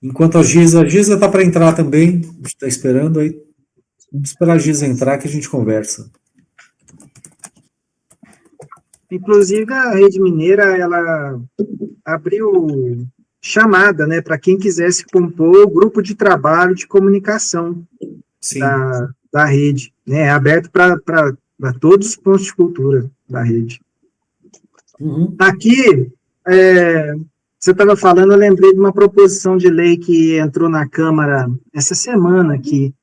Enquanto a Giza está para entrar também, a gente está esperando aí. Vamos esperar a Giza entrar que a gente conversa. Inclusive, a Rede Mineira, ela abriu chamada, né, para quem quisesse compor o grupo de trabalho de comunicação da rede, né, aberto para todos os pontos de cultura da rede. Uhum. Aqui, você estava falando, eu lembrei de uma proposição de lei que entrou na Câmara essa semana aqui,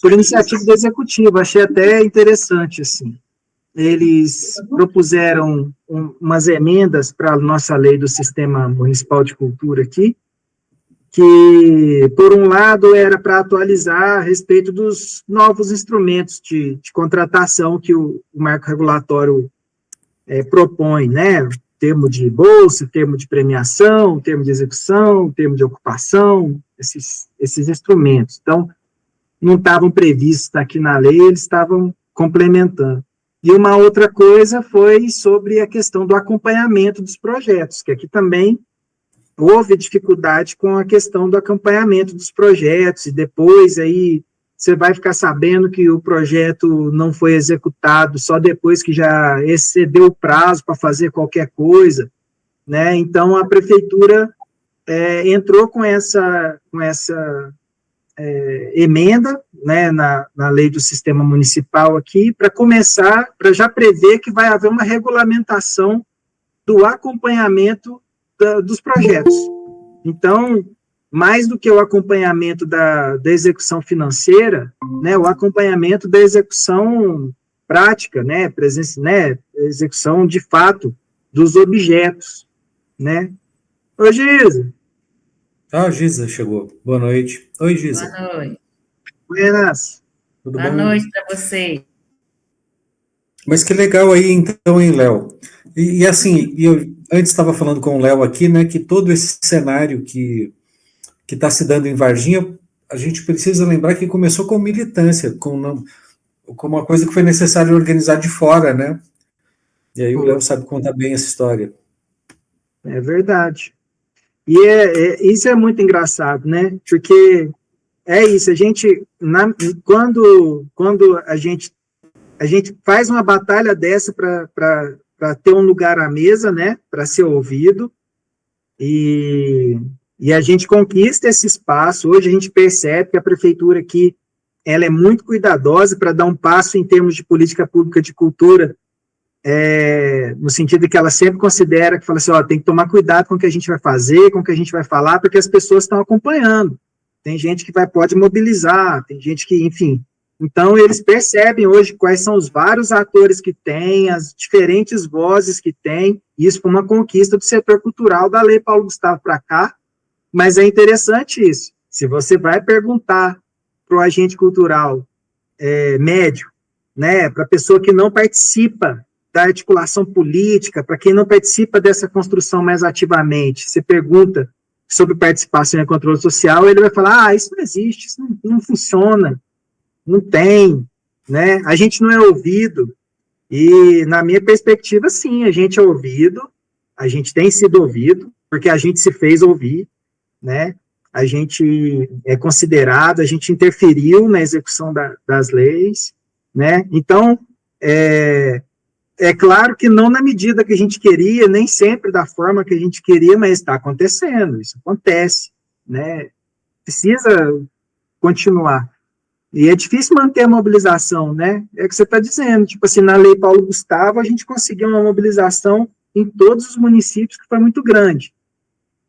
por iniciativa do Executivo, achei até interessante, assim. Eles propuseram umas emendas para a nossa lei do Sistema Municipal de Cultura aqui, que, por um lado, era para atualizar a respeito dos novos instrumentos de contratação que o marco regulatório propõe, né? Termo de bolsa, termo de premiação, termo de execução, termo de ocupação, esses instrumentos. Então, não estavam previstos aqui na lei, eles estavam complementando. E uma outra coisa foi sobre a questão do acompanhamento dos projetos, que aqui também houve dificuldade com a questão do acompanhamento dos projetos, e depois aí você vai ficar sabendo que o projeto não foi executado só depois que já excedeu o prazo para fazer qualquer coisa, né? Então, a prefeitura entrou com essa emenda, né, na lei do sistema municipal aqui, para já prever que vai haver uma regulamentação do acompanhamento dos projetos. Então, mais do que o acompanhamento da execução financeira, né, o acompanhamento da execução prática, né, execução de fato dos objetos, né. Ô, Giza. Ah, Giza chegou. Boa noite. Oi, Giza. Boa noite. Buenas. Tudo Boa bom? noite para você. Mas que legal aí, então, hein, Léo? E assim, eu antes estava falando com o Léo aqui, né, que todo esse cenário que está se dando em Varginha, a gente precisa lembrar que começou com militância, com uma coisa que foi necessário organizar de fora, né? E aí o Léo sabe contar bem essa história. É verdade. E isso é muito engraçado, né? Porque é isso, a gente, quando a gente faz uma batalha dessa para ter um lugar à mesa, né? Para ser ouvido, e a gente conquista esse espaço. Hoje a gente percebe que a prefeitura aqui, ela é muito cuidadosa para dar um passo em termos de política pública de cultura, no sentido que ela sempre considera, que fala assim, tem que tomar cuidado com o que a gente vai fazer, com o que a gente vai falar, porque as pessoas estão acompanhando. Tem gente que pode mobilizar, tem gente que, enfim. Então, eles percebem hoje quais são os vários atores que tem, as diferentes vozes que tem. Isso foi uma conquista do setor cultural da Lei Paulo Gustavo para cá, mas é interessante isso. Se você vai perguntar para o agente cultural médio, né, para a pessoa que não participa da articulação política, para quem não participa dessa construção mais ativamente, você pergunta sobre participação e controle social, ele vai falar, isso não existe, isso não funciona, não tem, né? A gente não é ouvido, e na minha perspectiva, sim, a gente é ouvido, a gente tem sido ouvido, porque a gente se fez ouvir, né? A gente é considerado, a gente interferiu na execução das leis, né? Então, é claro que não na medida que a gente queria, nem sempre da forma que a gente queria, mas está acontecendo, isso acontece, né? Precisa continuar. E é difícil manter a mobilização, né? É o que você está dizendo, tipo assim, na Lei Paulo Gustavo, a gente conseguiu uma mobilização em todos os municípios que foi muito grande.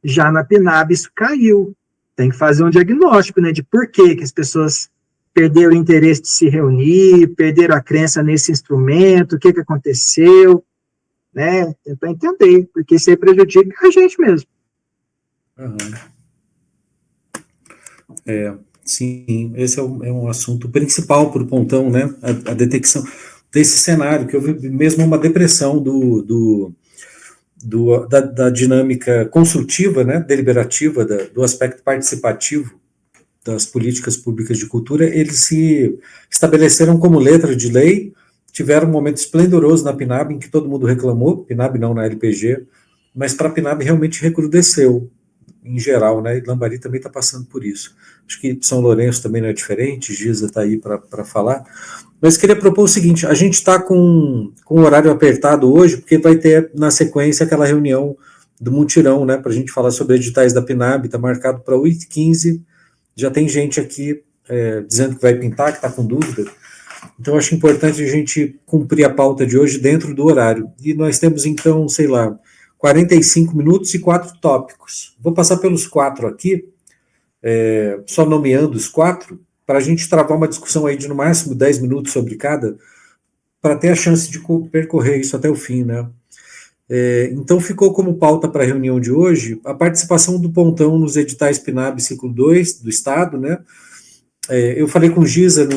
Já na PNAB isso caiu. Tem que fazer um diagnóstico, né, de por que as pessoas perderam o interesse de se reunir, perderam a crença nesse instrumento, o que aconteceu, né, tentar entender, porque isso aí prejudica a gente mesmo. Uhum. Sim, esse é um assunto principal para o Pontão, né, a detecção desse cenário, que houve mesmo uma depressão da dinâmica construtiva, né, deliberativa, do aspecto participativo das políticas públicas de cultura. Eles se estabeleceram como letra de lei, tiveram um momento esplendoroso na PNAB, em que todo mundo reclamou, PNAB não na LPG, mas para a PNAB realmente recrudesceu. em geral, né? E Lambari também está passando por isso. Acho que São Lourenço também não é diferente, Giza está aí para falar. Mas queria propor o seguinte: a gente está com um horário apertado hoje, porque vai ter na sequência aquela reunião do mutirão, né? Para a gente falar sobre editais da PNAB, está marcado para 8h15. Já tem gente aqui dizendo que vai pintar, que está com dúvida. Então, acho importante a gente cumprir a pauta de hoje dentro do horário. E nós temos, então, sei lá, 45 minutos e 4 tópicos. Vou passar pelos 4 aqui, só nomeando os 4, para a gente travar uma discussão aí de no máximo 10 minutos sobre cada, para ter a chance de percorrer isso até o fim, né? Então, ficou como pauta para a reunião de hoje a participação do Pontão nos editais PNAB ciclo 2 do Estado, né? Eu falei com o Giza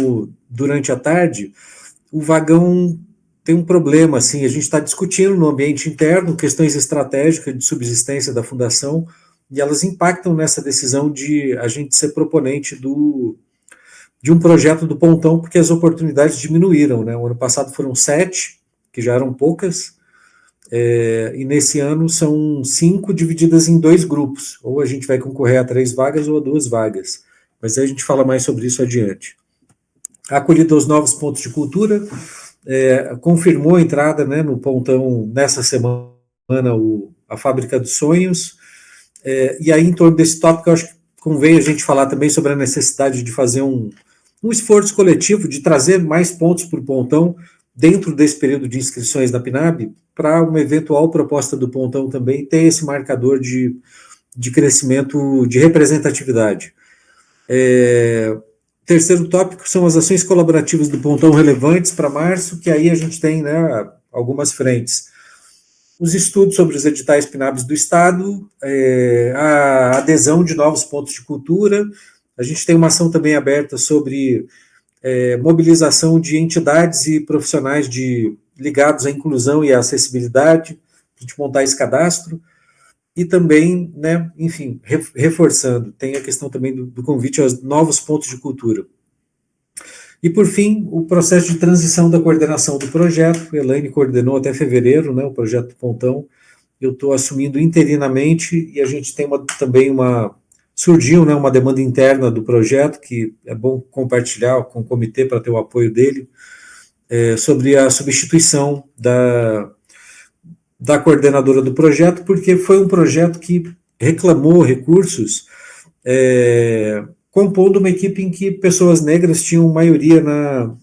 durante a tarde, o vagão tem um problema, assim, a gente está discutindo no ambiente interno questões estratégicas de subsistência da fundação, e elas impactam nessa decisão de a gente ser proponente de um projeto do Pontão, porque as oportunidades diminuíram, né? O ano passado foram 7, que já eram poucas, e nesse ano são 5 divididas em 2 grupos, ou a gente vai concorrer a 3 vagas ou a 2 vagas, mas aí a gente fala mais sobre isso adiante. A acolhida aos novos pontos de cultura, confirmou a entrada, né, no Pontão nessa semana a Fábrica dos Sonhos, e aí em torno desse tópico eu acho que convém a gente falar também sobre a necessidade de fazer um esforço coletivo de trazer mais pontos para o Pontão dentro desse período de inscrições da PNAB, para uma eventual proposta do Pontão também ter esse marcador de crescimento, de representatividade. Terceiro tópico são as ações colaborativas do Pontão relevantes para março, que aí a gente tem, né, algumas frentes. Os estudos sobre os editais PNABs do Estado, a adesão de novos pontos de cultura, a gente tem uma ação também aberta sobre mobilização de entidades e profissionais ligados à inclusão e à acessibilidade, a gente montar esse cadastro, e também, né, enfim, reforçando, tem a questão também do convite aos novos pontos de cultura. E, por fim, o processo de transição da coordenação do projeto, a Elaine coordenou até fevereiro, né, o projeto do Pontão, eu estou assumindo interinamente, e a gente tem também surgiu, né, uma demanda interna do projeto, que é bom compartilhar com o comitê para ter o apoio dele, sobre a substituição da coordenadora do projeto, porque foi um projeto que reclamou recursos, compondo uma equipe em que pessoas negras tinham maioria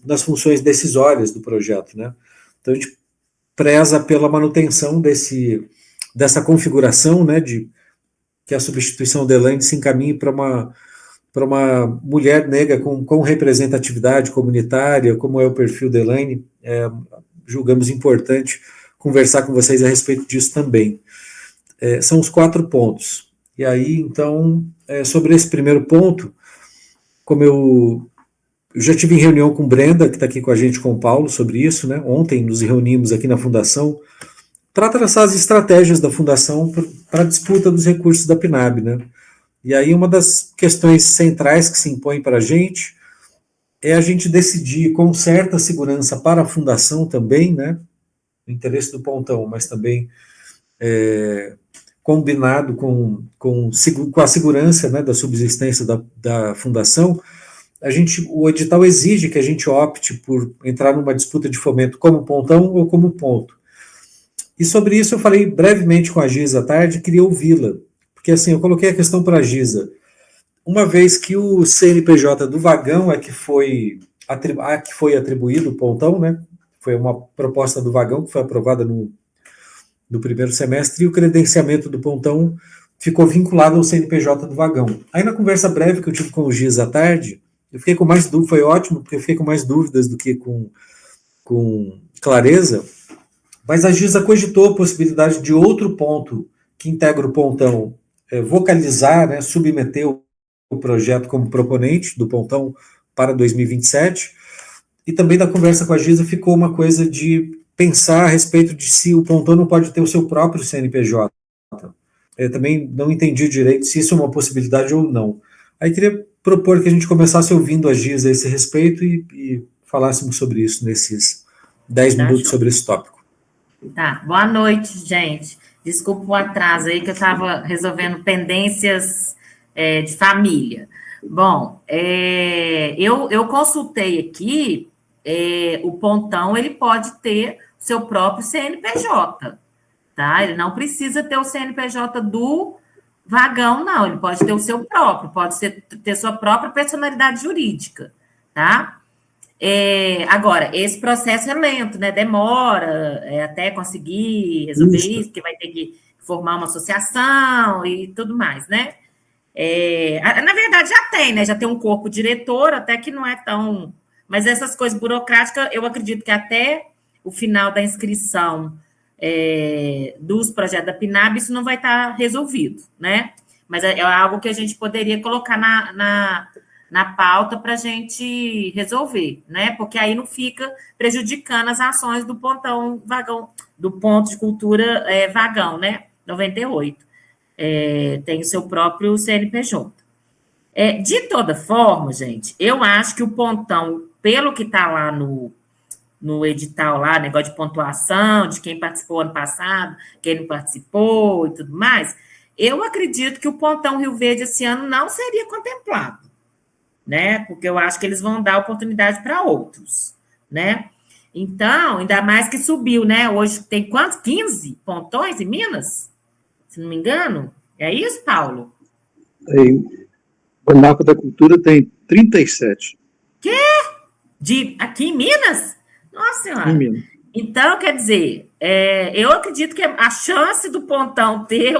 nas funções decisórias do projeto, né? Então a gente preza pela manutenção dessa configuração, né, de que a substituição da Elaine se encaminhe para uma mulher negra com representatividade comunitária, como é o perfil da Elaine. Julgamos importante conversar com vocês a respeito disso também. São os 4 pontos. E aí, então, sobre esse primeiro ponto, como eu já tive em reunião com Brenda, que está aqui com a gente, com o Paulo, sobre isso, né? Ontem nos reunimos aqui na Fundação, para traçar as estratégias da Fundação para a disputa dos recursos da PNAB, né? E aí uma das questões centrais que se impõe para a gente é a gente decidir com certa segurança para a Fundação também, né? O interesse do Pontão, mas também combinado com a segurança, né, da subsistência da Fundação, o edital exige que a gente opte por entrar numa disputa de fomento como Pontão ou como ponto. E sobre isso eu falei brevemente com a Giza à tarde, queria ouvi-la, porque assim, eu coloquei a questão para a Giza, uma vez que o CNPJ do vagão que foi atribuído o Pontão, né, foi uma proposta do vagão que foi aprovada no primeiro semestre, e o credenciamento do Pontão ficou vinculado ao CNPJ do vagão. Aí na conversa breve que eu tive com o Giz à tarde, eu fiquei com mais dúvidas, foi ótimo, porque eu fiquei com mais dúvidas do que com clareza, mas a Giza cogitou a possibilidade de outro ponto que integra o Pontão vocalizar, né, submeter o projeto como proponente do Pontão para 2027, e também da conversa com a Giza ficou uma coisa de pensar a respeito de se o Pontão não pode ter o seu próprio CNPJ. Eu também não entendi direito se isso é uma possibilidade ou não. Aí queria propor que a gente começasse ouvindo a Giza a esse respeito e falássemos sobre isso nesses 10 minutos sobre esse tópico. Tá, boa noite, gente. Desculpa o atraso aí, que eu estava resolvendo pendências de família. Bom, eu consultei aqui, o Pontão, ele pode ter seu próprio CNPJ, tá? Ele não precisa ter o CNPJ do Vagão, não. Ele pode ter o seu próprio, pode ter sua própria personalidade jurídica, tá? Agora, esse processo é lento, né? Demora até conseguir resolver isso, porque vai ter que formar uma associação e tudo mais, né? Na verdade, já tem, né? Já tem um corpo diretor, até que não é tão. Mas essas coisas burocráticas, eu acredito que até o final da inscrição dos projetos da PNAB, isso não vai estar resolvido, né? Mas é algo que a gente poderia colocar na pauta para a gente resolver, né? Porque aí não fica prejudicando as ações do Pontão Vagão, do Ponto de Cultura Vagão, né? 98. Tem o seu próprio CNPJ. De toda forma, gente, eu acho que o Pontão, pelo que está lá no edital lá, negócio de pontuação, de quem participou ano passado, quem não participou e tudo mais, eu acredito que o Pontão Rio Verde esse ano não seria contemplado, né? Porque eu acho que eles vão dar oportunidade para outros, né? Então, ainda mais que subiu, né? Hoje tem quantos? 15 pontões em Minas? Se não me engano? É isso, Paulo? O mapa da cultura tem 37. Quê? Aqui em Minas? Nossa Senhora. Em Minas. Então, quer dizer, eu acredito que a chance do Pontão ter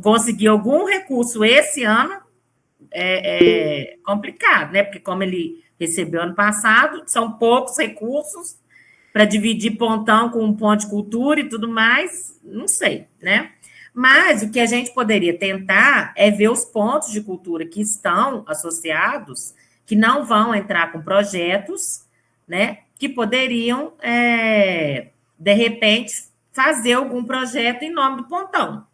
conseguir algum recurso esse ano é complicado, né? Porque como ele recebeu ano passado, são poucos recursos para dividir Pontão com um ponto de cultura e tudo mais, não sei, né? Mas o que a gente poderia tentar é ver os pontos de cultura que estão associados, que não vão entrar com projetos, né? Que poderiam, de repente, fazer algum projeto em nome do Pontão.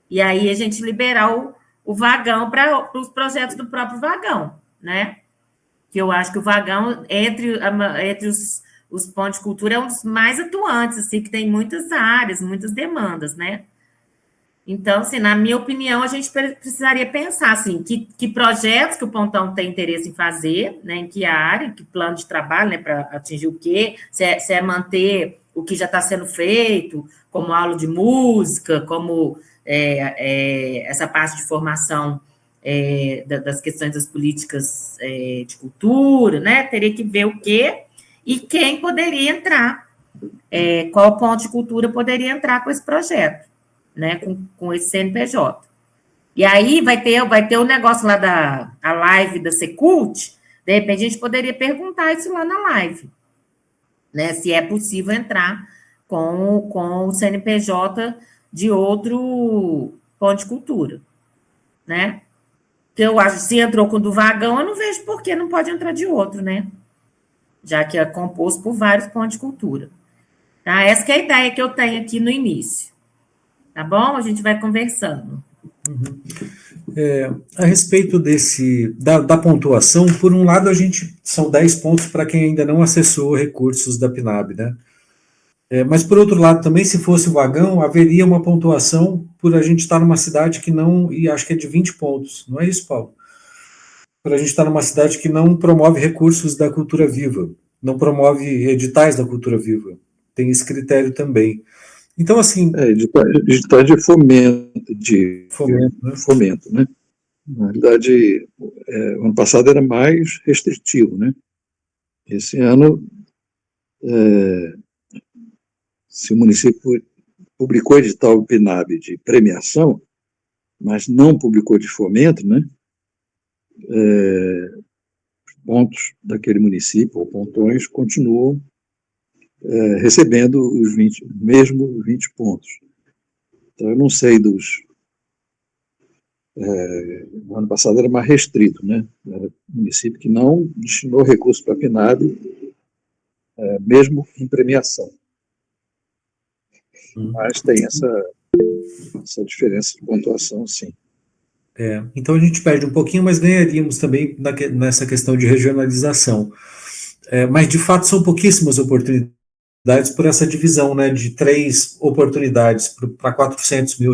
E aí a gente liberar o Vagão para os projetos do próprio Vagão, né? Que eu acho que o Vagão, entre os pontos de cultura, é um dos mais atuantes, assim, que tem muitas áreas, muitas demandas, né? Então, assim, na minha opinião, a gente precisaria pensar, assim, que projetos que o Pontão tem interesse em fazer, né, em que área, em que plano de trabalho, né, para atingir o quê, se é manter o que já está sendo feito, como aula de música, como essa parte de formação das questões das políticas de cultura, né, teria que ver o quê e quem poderia entrar, qual ponto de cultura poderia entrar com esse projeto, né, com esse CNPJ. E aí vai ter o negócio lá a live da Secult, de repente a gente poderia perguntar isso lá na live, né, se é possível entrar com o CNPJ de outro ponto de cultura, né? Que eu acho que se entrou com o do Vagão, eu não vejo por que não pode entrar de outro, né? Já que é composto por vários pontos de cultura. Tá? Essa que é a ideia que eu tenho aqui no início. Tá bom? A gente vai conversando. A respeito da pontuação, por um lado, são 10 pontos para quem ainda não acessou recursos da PNAB, né? Mas, por outro lado, também, se fosse o Vagão, haveria uma pontuação por a gente estar numa cidade que não, e acho que é de 20 pontos, não é isso, Paulo? Por a gente estar numa cidade que não promove recursos da cultura viva, não promove editais da cultura viva. Tem esse critério também. Então, assim... editais de fomento, né? Na realidade, o ano passado era mais restritivo, né? Esse ano, se o município publicou edital PNAB de premiação, mas não publicou de fomento, né? Pontos daquele município, ou pontões, continuam recebendo os 20 pontos. Então, eu não sei no ano passado era mais restrito, né? Era um município que não destinou recurso para a PNAB, mesmo em premiação. Mas tem essa diferença de pontuação, sim. Então a gente perde um pouquinho, mas ganharíamos também nessa questão de regionalização. Mas, de fato, são pouquíssimas oportunidades por essa divisão, né, de 3 oportunidades para R$400 mil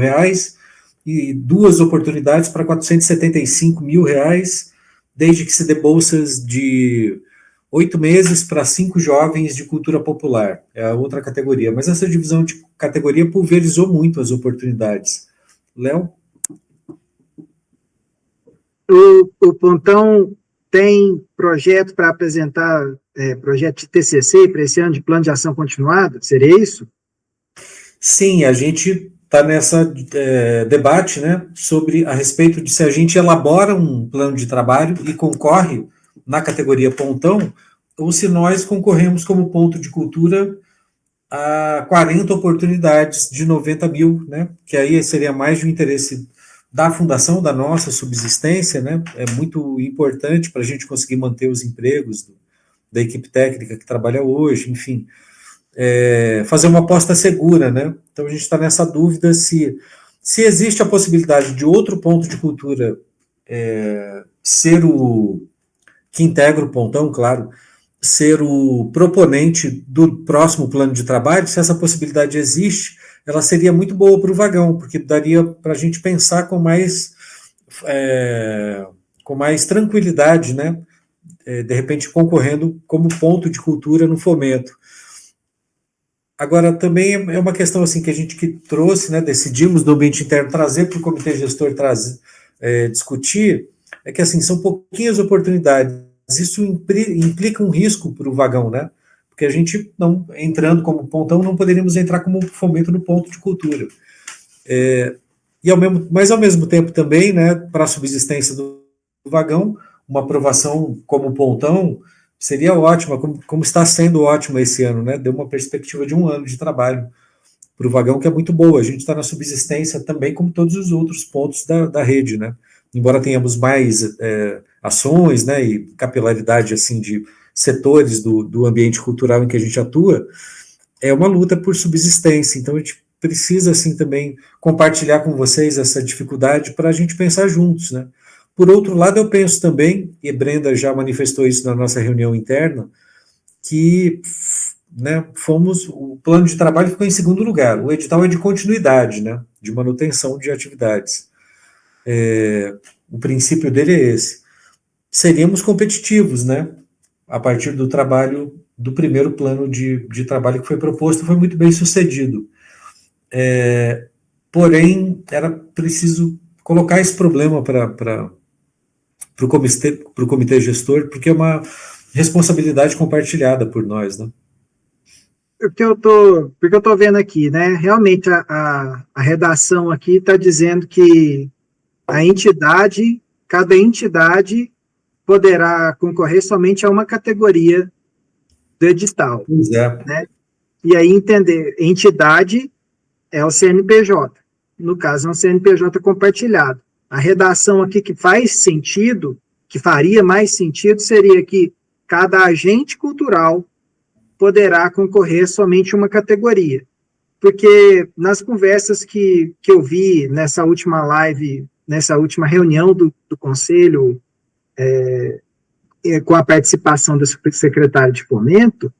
e 2 oportunidades para R$475 mil, desde que se dê bolsas de 8 meses para 5 jovens de cultura popular, é a outra categoria. Mas essa divisão de categoria pulverizou muito as oportunidades. Léo? O Pontão tem projeto para apresentar, projeto de TCC para esse ano de plano de ação continuado? Seria isso? Sim, a gente está nessa debate, né, a respeito de se a gente elabora um plano de trabalho e concorre na categoria Pontão, ou se nós concorremos como ponto de cultura a 40 oportunidades de 90 mil, né, que aí seria mais de um interesse da fundação, da nossa subsistência, né, é muito importante para a gente conseguir manter os empregos da equipe técnica que trabalha hoje, enfim, fazer uma aposta segura, né? Então a gente está nessa dúvida se existe a possibilidade de outro ponto de cultura ser o que integra o Pontão, claro, ser o proponente do próximo plano de trabalho. Se essa possibilidade existe, ela seria muito boa para o Vagão, porque daria para a gente pensar com mais tranquilidade, né? De repente concorrendo como ponto de cultura no fomento. Agora, também é uma questão assim que a gente trouxe, né, decidimos no ambiente interno trazer para o comitê gestor discutir, é que assim, são pouquinhas oportunidades, isso implica um risco para o Vagão, né, porque a gente, não entrando como Pontão, não poderíamos entrar como fomento no ponto de cultura. Mas ao mesmo tempo também, né, para a subsistência do Vagão, uma aprovação como Pontão seria ótima, como está sendo ótima esse ano, né? Deu uma perspectiva de 1 ano de trabalho para o Vagão, que é muito boa. A gente está na subsistência também, como todos os outros pontos da rede, né? Embora tenhamos mais ações, né, e capilaridade assim, de setores do ambiente cultural em que a gente atua, é uma luta por subsistência. Então, a gente precisa assim, também compartilhar com vocês essa dificuldade para a gente pensar juntos, né? Por outro lado, eu penso também, e Brenda já manifestou isso na nossa reunião interna, que, né, o plano de trabalho ficou em segundo lugar. O edital é de continuidade, né, de manutenção de atividades. O princípio dele é esse. Seríamos competitivos, né, a partir do trabalho, do primeiro plano de trabalho que foi proposto, foi muito bem sucedido. Porém, era preciso colocar esse problema para o comitê gestor, porque é uma responsabilidade compartilhada por nós, né? Porque eu tô vendo aqui, né? Realmente a redação aqui está dizendo que cada entidade poderá concorrer somente a uma categoria do edital. Pois é. Né? E aí entender, entidade é o CNPJ. No caso, é um CNPJ compartilhado. A redação aqui que faz sentido, que faria mais sentido, seria que cada agente cultural poderá concorrer somente uma categoria. Porque nas conversas que eu vi nessa última live, nessa última reunião do conselho, com a participação do secretário de Fomento,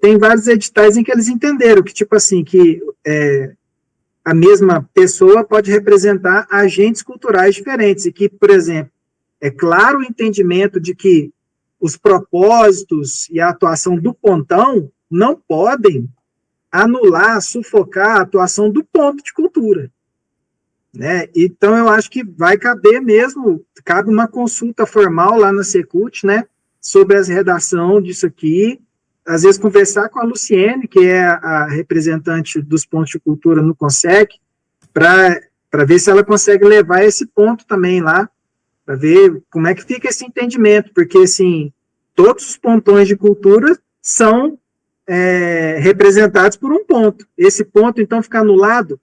tem vários editais em que eles entenderam que, tipo assim, que a mesma pessoa pode representar agentes culturais diferentes, e que, por exemplo, é claro o entendimento de que os propósitos e a atuação do Pontão não podem anular, sufocar a atuação do ponto de cultura. Né? Então, eu acho que vai caber mesmo, cabe uma consulta formal lá na Secult, né, sobre a redação disso aqui, às vezes conversar com a Luciene, que é a representante dos pontos de cultura no CONSEC, para ver se ela consegue levar esse ponto também lá, para ver como é que fica esse entendimento, porque, assim, todos os pontões de cultura são representados por um ponto. Esse ponto, então, fica anulado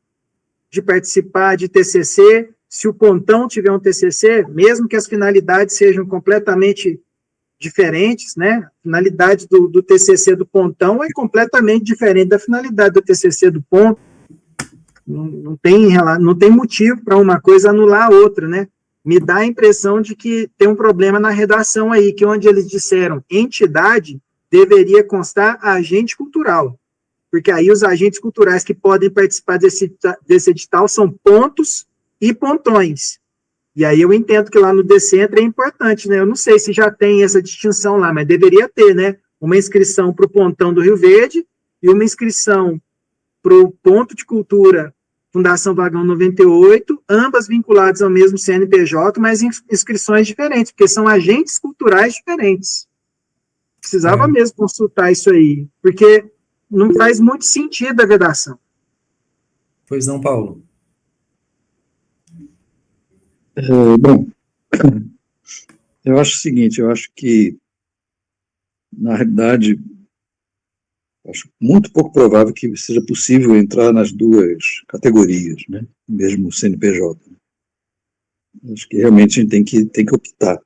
de participar de TCC, se o pontão tiver um TCC, mesmo que as finalidades sejam completamente diferentes, né? A finalidade do TCC do pontão é completamente diferente da finalidade do TCC do ponto. Não tem motivo para uma coisa anular a outra, né? Me dá a impressão de que tem um problema na redação aí, que onde eles disseram entidade, deveria constar agente cultural, porque aí os agentes culturais que podem participar desse edital são pontos e pontões. E aí eu entendo que lá no Decentro é importante, né? Eu não sei se já tem essa distinção lá, mas deveria ter, né? Uma inscrição para o pontão do Rio Verde e uma inscrição para o ponto de cultura Fundação Vagão 98, ambas vinculadas ao mesmo CNPJ, mas em inscrições diferentes, porque são agentes culturais diferentes. Precisava mesmo consultar isso aí, porque não faz muito sentido a vedação. Pois não, Paulo? Bom, eu acho o seguinte, eu acho que, na realidade, acho muito pouco provável que seja possível entrar nas duas categorias, né? Mesmo o CNPJ. Acho que realmente a gente tem que optar.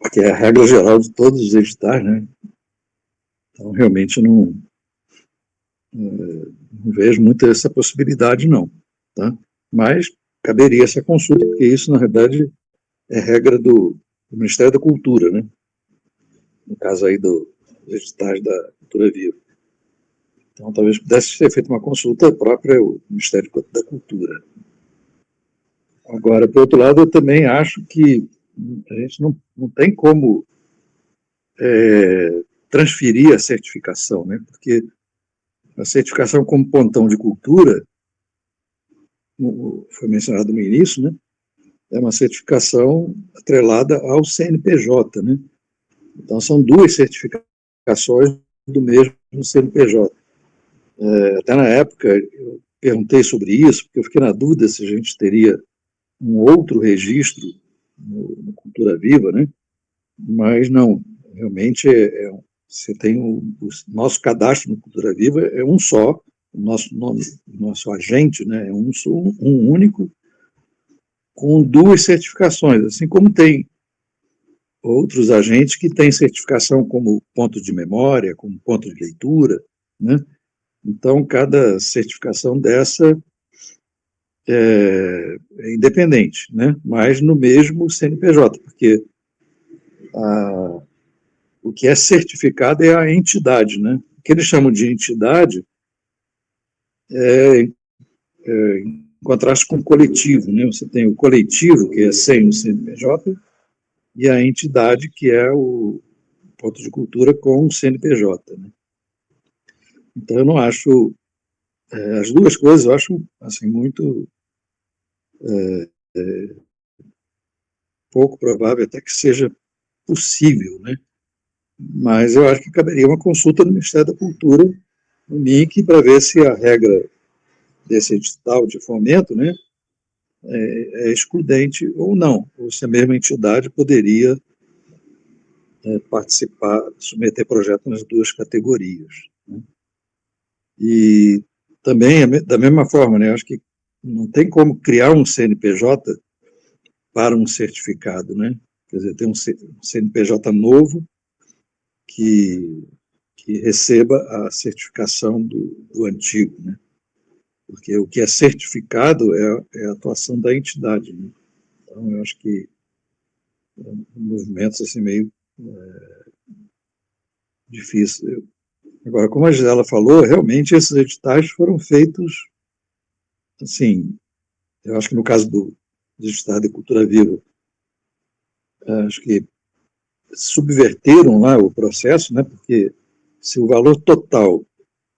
Porque é a regra geral de todos os editais, né? Então, realmente, não vejo muito essa possibilidade, não. Tá? Mas caberia essa consulta, porque isso, na verdade, é regra do Ministério da Cultura, né? No caso aí dos editais da Cultura Viva. Então, talvez pudesse ser feita uma consulta própria ao Ministério da Cultura. Agora, por outro lado, eu também acho que a gente não tem como transferir a certificação, né? Porque a certificação como pontão de cultura, foi mencionado no início, né? É uma certificação atrelada ao CNPJ, né? Então, são duas certificações do mesmo CNPJ. Até na época, eu perguntei sobre isso, porque eu fiquei na dúvida se a gente teria um outro registro no Cultura Viva, né? Mas não, realmente você tem o nosso cadastro no Cultura Viva é um só, o nosso nome, o nosso agente, né? É um único, com duas certificações, assim como tem outros agentes que têm certificação como ponto de memória, como ponto de leitura, né? Então, cada certificação dessa é independente, né? Mas no mesmo CNPJ, porque o que é certificado é a entidade, né? O que eles chamam de entidade em contraste com o coletivo, né? Você tem o coletivo, que é sem o CNPJ, e a entidade, que é o ponto de cultura com o CNPJ, né? Então, eu não acho... as duas coisas eu acho, assim, muito... pouco provável até que seja possível, né? Mas eu acho que caberia uma consulta no Ministério da Cultura, no MIC, para ver se a regra desse edital de fomento, né, é excludente ou não, ou se a mesma entidade poderia participar, submeter projeto nas duas categorias, né? E também, da mesma forma, né, acho que não tem como criar um CNPJ para um certificado, né? Quer dizer, tem um CNPJ novo que receba a certificação do antigo, né? Porque o que é certificado é a atuação da entidade, né? Então, eu acho que movimentos assim meio difícil. Agora, como a Gisela falou, realmente esses editais foram feitos, assim, eu acho que no caso do edital de Cultura Viva, acho que subverteram lá o processo, né? Porque se o valor total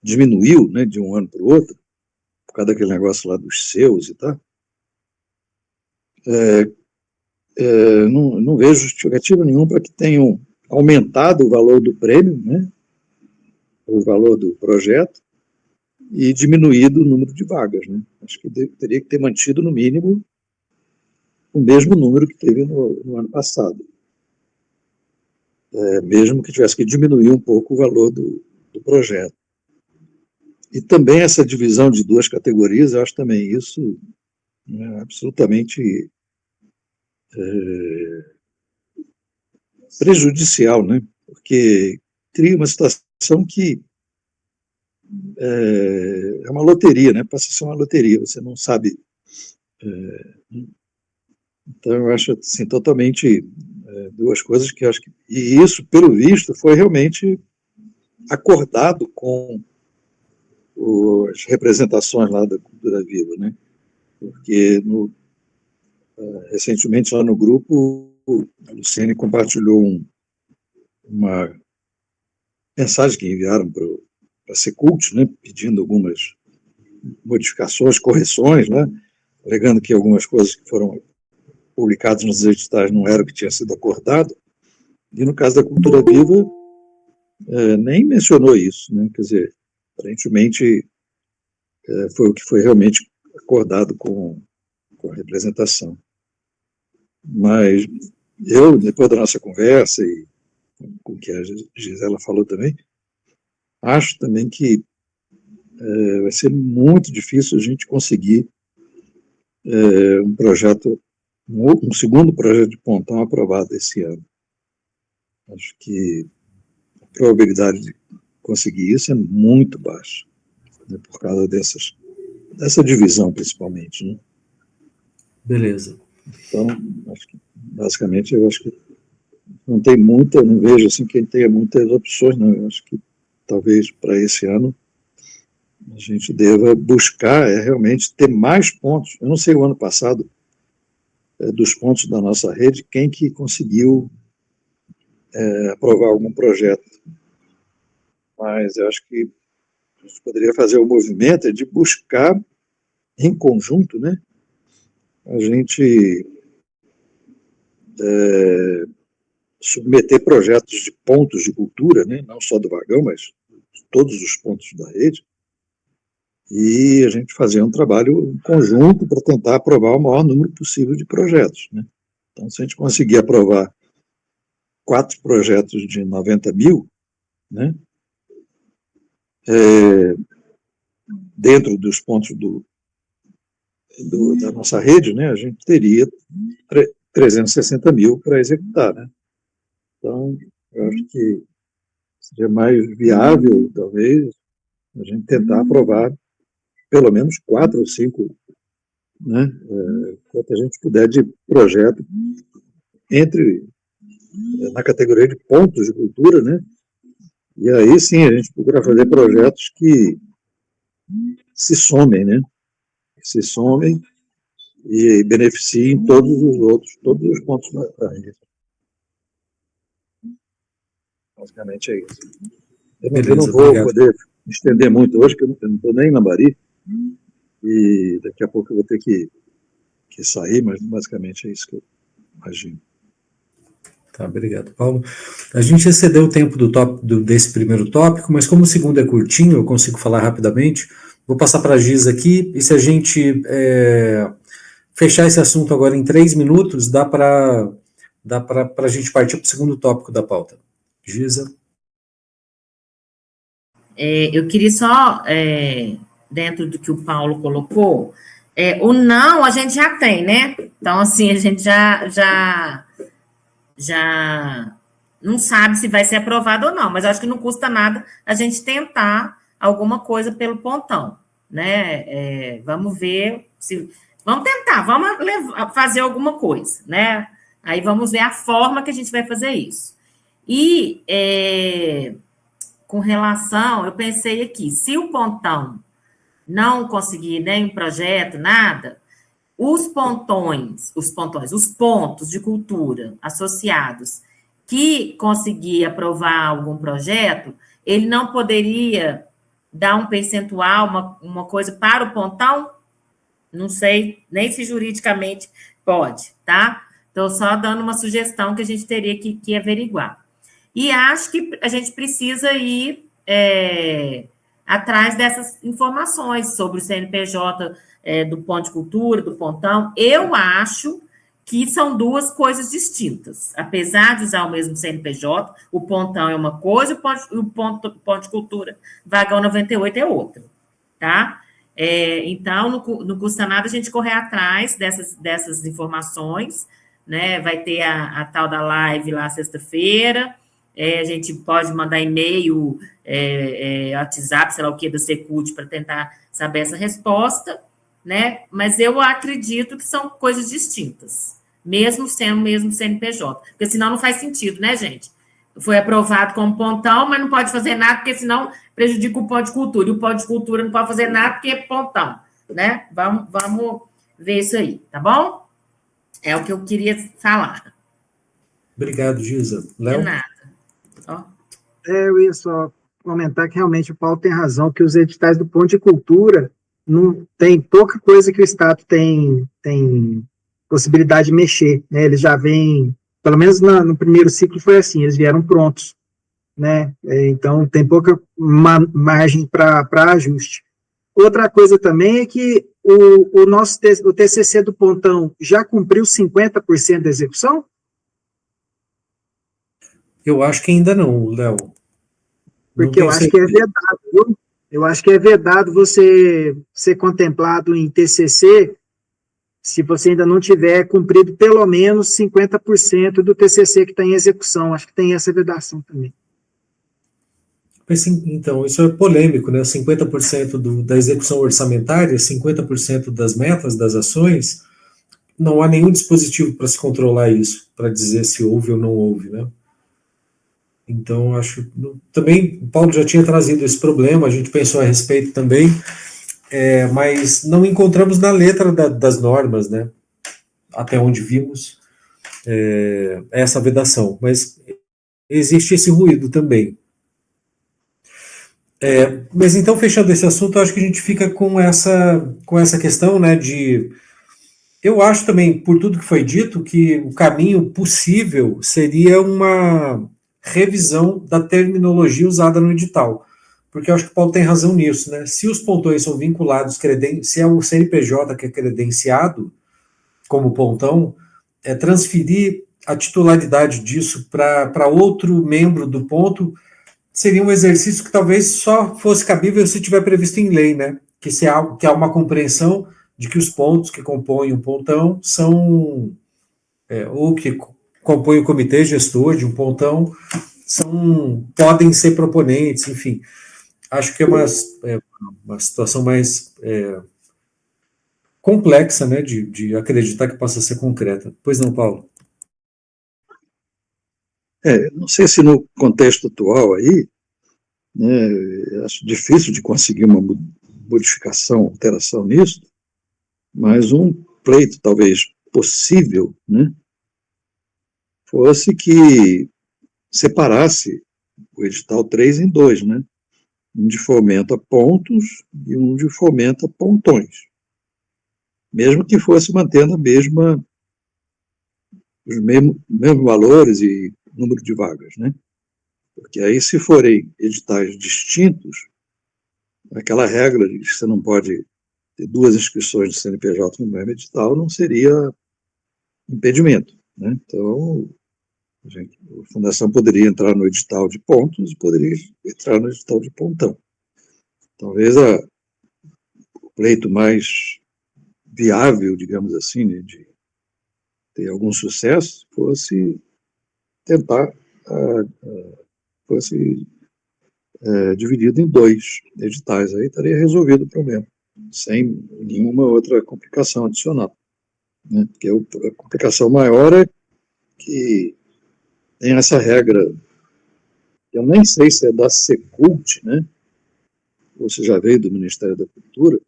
diminuiu, né, de um ano para o outro, por causa daquele negócio lá dos seus e tal, não vejo justificativa nenhuma para que tenham aumentado o valor do prêmio, né, o valor do projeto, e diminuído o número de vagas, né? Acho que teria que ter mantido, no mínimo, o mesmo número que teve no ano passado. Mesmo que tivesse que diminuir um pouco o valor do projeto. E também essa divisão de duas categorias, eu acho também isso absolutamente prejudicial, né? Porque cria uma situação que é uma loteria, né? Passa a ser uma loteria, você não sabe. Então, eu acho assim, totalmente Duas coisas que eu acho que... E isso, pelo visto, foi realmente acordado com as representações lá da Cultura Viva, né? Porque recentemente lá no grupo, a Luciene compartilhou uma mensagem que enviaram para a Secult, né, pedindo algumas modificações, correções, né, alegando que algumas coisas que foram publicadas nos editais não eram o que tinha sido acordado, e no caso da Cultura Viva, nem mencionou isso, né, quer dizer, aparentemente foi o que foi realmente acordado com a representação. Mas eu, depois da nossa conversa, e com o que a Gisela falou também, acho também que vai ser muito difícil a gente conseguir um projeto, um segundo projeto de pontão aprovado esse ano. Acho que a probabilidade de conseguir isso é muito baixa, né, por causa dessa divisão, principalmente, né? Beleza. Então, acho que, basicamente, eu acho que não vejo assim que tenha muitas opções, não. Eu acho que talvez para esse ano a gente deva buscar realmente ter mais pontos. Eu não sei o ano passado, dos pontos da nossa rede, quem que conseguiu aprovar algum projeto. Mas eu acho que a gente poderia fazer o movimento de buscar em conjunto, né, a gente submeter projetos de pontos de cultura, né, não só do vagão, mas de todos os pontos da rede, e a gente fazer um trabalho em conjunto para tentar aprovar o maior número possível de projetos, né? Então, se a gente conseguir aprovar 4 projetos de 90 mil, né, dentro dos pontos da nossa rede, né, a gente teria 360 mil para executar, né? Então, eu acho que seria mais viável, talvez, a gente tentar aprovar pelo menos 4 ou 5, né, quanto a gente puder de projeto na categoria de pontos de cultura, né? E aí sim a gente procura fazer projetos que se somem, né? Se somem e beneficiem todos os pontos da rede. Basicamente é isso. Eu não vou poder estender muito hoje, porque eu não estou nem em Lambari, e daqui a pouco eu vou ter que sair, mas basicamente é isso que eu imagino. Tá, obrigado, Paulo. A gente excedeu o tempo desse primeiro tópico, mas como o segundo é curtinho, eu consigo falar rapidamente. Vou passar para a Giza aqui, e se a gente fechar esse assunto agora em 3 minutos, dá para a gente partir para o segundo tópico da pauta. Giza? Eu queria só, dentro do que o Paulo colocou, o não a gente já tem, né? Então, assim, a gente já não sabe se vai ser aprovado ou não, mas acho que não custa nada a gente tentar alguma coisa pelo pontão, né? Vamos ver se... Vamos tentar, vamos fazer alguma coisa, né? Aí vamos ver a forma que a gente vai fazer isso. E com relação, eu pensei aqui, se o pontão não conseguir nem projeto, nada, os pontos de cultura associados que conseguir aprovar algum projeto, ele não poderia dar um percentual, uma coisa para o pontão? Não sei nem se juridicamente pode, tá? Estou só dando uma sugestão que a gente teria que averiguar. E acho que a gente precisa ir atrás dessas informações sobre o CNPJ do Ponto de Cultura, do Pontão. Eu acho que são duas coisas distintas. Apesar de usar o mesmo CNPJ, o Pontão é uma coisa, o Ponto de Cultura, Vagão 98 é outra, tá? Então, não custa nada a gente correr atrás dessas informações, né? Vai ter a tal da live lá sexta-feira, a gente pode mandar e-mail, WhatsApp, sei lá o que, da Secult, para tentar saber essa resposta, né? Mas eu acredito que são coisas distintas, mesmo sendo o mesmo CNPJ. Porque senão não faz sentido, né, gente? Foi aprovado como pontão, mas não pode fazer nada, porque senão prejudica o ponto de cultura. E o ponto de cultura não pode fazer nada, porque é pontão, né? Vamos ver isso aí, tá bom? É o que eu queria falar. Obrigado, Gisa. De Léo? nada. Ó. Eu ia só comentar que realmente o Paulo tem razão, que os editais do ponto de cultura não tem pouca coisa que o Estado tem possibilidade de mexer, né? Eles já vêm, pelo menos no primeiro ciclo foi assim, eles vieram prontos, né? Então tem pouca margem para ajuste. Outra coisa também é que o TCC do Pontão já cumpriu 50% da execução? Eu acho que ainda não, Léo. Porque eu acho que é vedado, viu? Eu acho que é vedado você ser contemplado em TCC se você ainda não tiver cumprido pelo menos 50% do TCC que está em execução. Acho que tem essa vedação também. Mas, então, isso é polêmico, né? 50% da execução orçamentária, 50% das metas, das ações, não há nenhum dispositivo para se controlar isso, para dizer se houve ou não houve, né? Então, acho também o Paulo já tinha trazido esse problema, a gente pensou a respeito também, mas não encontramos na letra das normas, né? Até onde vimos essa vedação, mas existe esse ruído também. Mas então, fechando esse assunto, eu acho que a gente fica com essa questão, né, de... Eu acho também, por tudo que foi dito, que o caminho possível seria uma revisão da terminologia usada no edital, porque eu acho que o Paulo tem razão nisso, né? Se os pontões são vinculados, se é o CNPJ que é credenciado como pontão, transferir a titularidade disso para outro membro do ponto seria um exercício que talvez só fosse cabível se tiver previsto em lei, né? Que há uma compreensão de que os pontos que compõem o pontão são, ou que compõem o comitê gestor de um pontão, podem ser proponentes, enfim. Acho que é uma situação mais complexa, né, de acreditar que possa ser concreta. Pois não, Paulo? Não sei se no contexto atual aí, né, acho difícil de conseguir uma modificação, alteração nisso, mas um pleito talvez possível, né, fosse que separasse o edital 3 em dois, né, um de fomenta pontos e um de fomenta pontões, mesmo que fosse mantendo os mesmos valores e número de vagas, né, porque aí se forem editais distintos, aquela regra de que você não pode ter duas inscrições de CNPJ no mesmo edital não seria impedimento, né? Então, a fundação poderia entrar no edital de pontos e poderia entrar no edital de pontão. Talvez o pleito mais viável, digamos assim, né, de ter algum sucesso, fosse tentar, fosse dividido em dois editais, aí estaria resolvido o problema, sem nenhuma outra complicação adicional, né? Porque a complicação maior é que tem essa regra, eu nem sei se é da Secult, né, ou se já veio do Ministério da Cultura,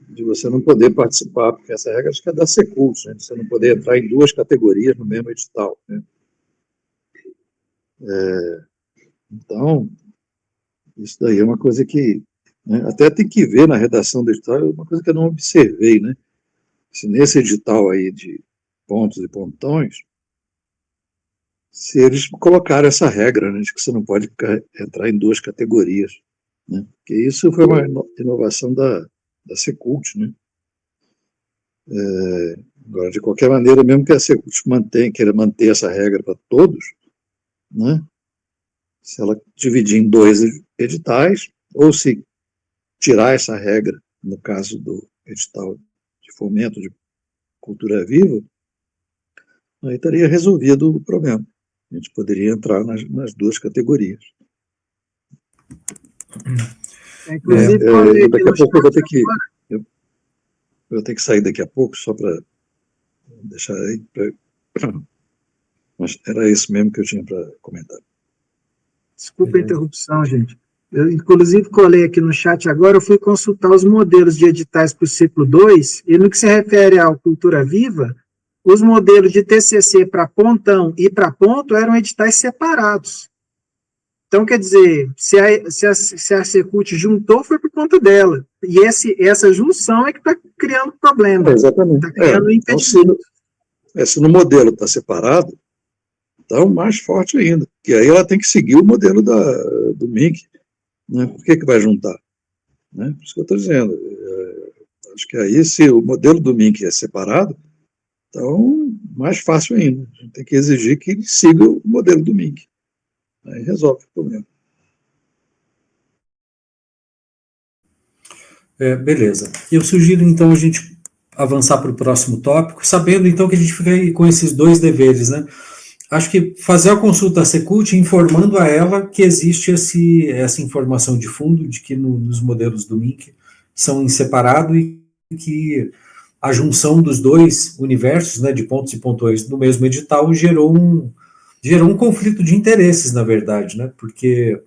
de você não poder participar, porque essa regra acho que é da Secult, né, de você não poder entrar em duas categorias no mesmo edital, né. Então, isso daí é uma coisa que, né, até tem que ver na redação do edital, é uma coisa que eu não observei, né, se nesse edital aí de pontos e pontões, se eles colocaram essa regra, né, de que você não pode entrar em duas categorias, né, porque isso foi uma inovação da Secult, né. Agora, de qualquer maneira, mesmo que a Secult queira manter essa regra para todos, né, se ela dividir em dois editais, ou se tirar essa regra, no caso do edital de fomento de cultura viva, aí estaria resolvido o problema. A gente poderia entrar nas duas categorias. Inclusive, daqui a pouco eu vou ter que sair daqui a pouco, só para deixar aí. Mas era isso mesmo que eu tinha para comentar. Desculpa a interrupção, gente. Eu, inclusive, colei aqui no chat agora, eu fui consultar os modelos de editais para o ciclo 2, e no que se refere ao Cultura Viva, os modelos de TCC para Pontão e para Ponto eram editais separados. Então, quer dizer, se a Secult juntou, foi por conta dela. E essa junção é que está criando problema. Exatamente. Está criando Então, impedimento. se no modelo está separado, então mais forte ainda. Que aí ela tem que seguir o modelo do MINC. Né? Por que vai juntar? Né? Por isso que eu estou dizendo. Acho que aí, se o modelo do MINC é separado, então mais fácil ainda. A gente tem que exigir que ele siga o modelo do MINC. Aí resolve o problema. Beleza. Eu sugiro, então, a gente avançar para o próximo tópico, sabendo, então, que a gente fica aí com esses dois deveres, né? Acho que fazer a consulta à Secult, informando a ela que existe essa informação de fundo, de que nos modelos do MINC são em separado e que a junção dos dois universos, né, de pontos e pontões no mesmo edital gerou um conflito de interesses, na verdade, né? Porque,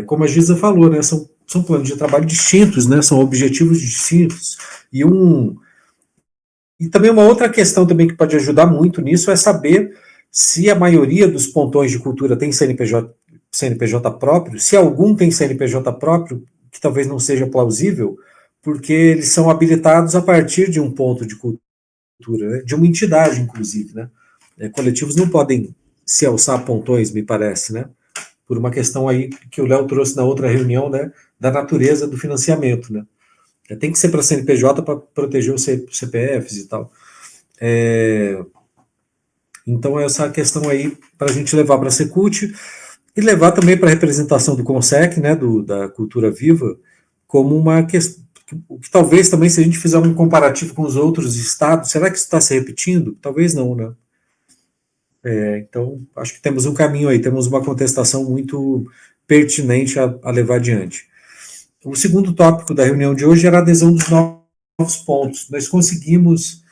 como a Giza falou, né, são planos de trabalho distintos, né? São objetivos distintos. E também uma outra questão também que pode ajudar muito nisso é saber se a maioria dos pontões de cultura tem CNPJ próprio, se algum tem CNPJ próprio, que talvez não seja plausível, porque eles são habilitados a partir de um ponto de cultura, né? De uma entidade, inclusive, né? Coletivos não podem se alçar pontões, me parece, né? Por uma questão aí que o Léo trouxe na outra reunião, né? Da natureza do financiamento, né? Tem que ser para CNPJ para proteger os CPFs e tal. Então, essa questão aí para a gente levar para a Secult e levar também para a representação do CONSEC, né, da Cultura Viva, como uma questão, que talvez também, se a gente fizer um comparativo com os outros estados, será que isso está se repetindo? Talvez não, né? Então, acho que temos um caminho aí, temos uma contestação muito pertinente a levar adiante. O segundo tópico da reunião de hoje era a adesão dos novos pontos. Nós conseguimos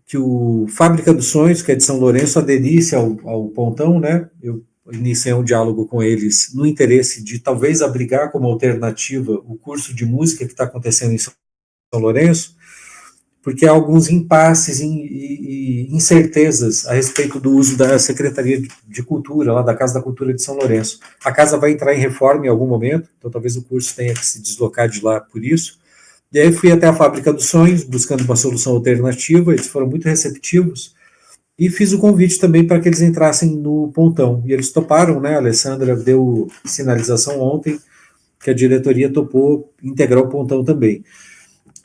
que o Fábrica dos Sonhos, que é de São Lourenço, aderisse ao Pontão, né? Eu iniciei um diálogo com eles no interesse de talvez abrigar como alternativa o curso de música que está acontecendo em São Lourenço, porque há alguns impasses e incertezas a respeito do uso da Secretaria de Cultura, lá da Casa da Cultura de São Lourenço. A casa vai entrar em reforma em algum momento, então talvez o curso tenha que se deslocar de lá por isso. E aí fui até a Fábrica dos Sonhos, buscando uma solução alternativa, eles foram muito receptivos, e fiz o convite também para que eles entrassem no Pontão. E eles toparam, né? A Alessandra deu sinalização ontem que a diretoria topou integrar o Pontão também.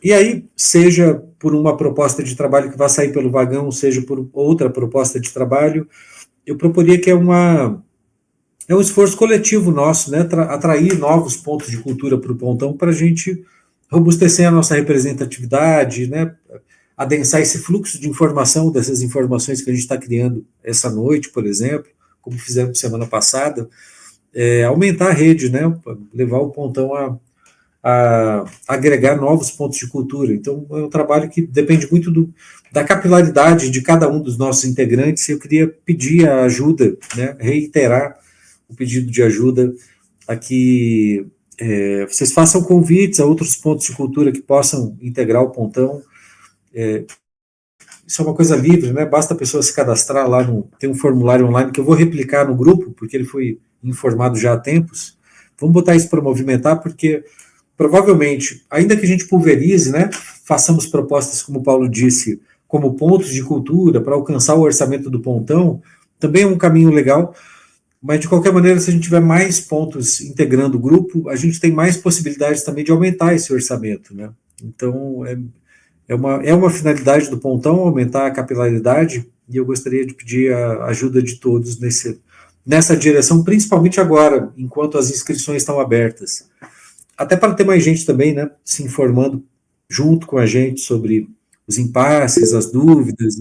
E aí, seja por uma proposta de trabalho que vai sair pelo vagão, seja por outra proposta de trabalho, eu proporia que é um esforço coletivo nosso, né? Atrair novos pontos de cultura para o Pontão para a gente robustecer a nossa representatividade, né? Adensar esse fluxo de informação, dessas informações que a gente está criando essa noite, por exemplo, como fizemos semana passada, aumentar a rede, né? Levar o Pontão a agregar novos pontos de cultura. Então, é um trabalho que depende muito da capilaridade de cada um dos nossos integrantes, e eu queria pedir a ajuda, né? Reiterar o pedido de ajuda a que vocês façam convites a outros pontos de cultura que possam integrar o Pontão. Isso é uma coisa livre, né? Basta a pessoa se cadastrar lá, tem um formulário online que eu vou replicar no grupo, porque ele foi informado já há tempos. Vamos botar isso para movimentar, porque provavelmente, ainda que a gente pulverize, né? Façamos propostas, como o Paulo disse, como pontos de cultura para alcançar o orçamento do Pontão, também é um caminho legal. Mas, de qualquer maneira, se a gente tiver mais pontos integrando o grupo, a gente tem mais possibilidades também de aumentar esse orçamento, né? Então, é uma finalidade do Pontão, aumentar a capilaridade, e eu gostaria de pedir a ajuda de todos nessa direção, principalmente agora, enquanto as inscrições estão abertas. Até para ter mais gente também, né, se informando junto com a gente sobre os impasses, as dúvidas,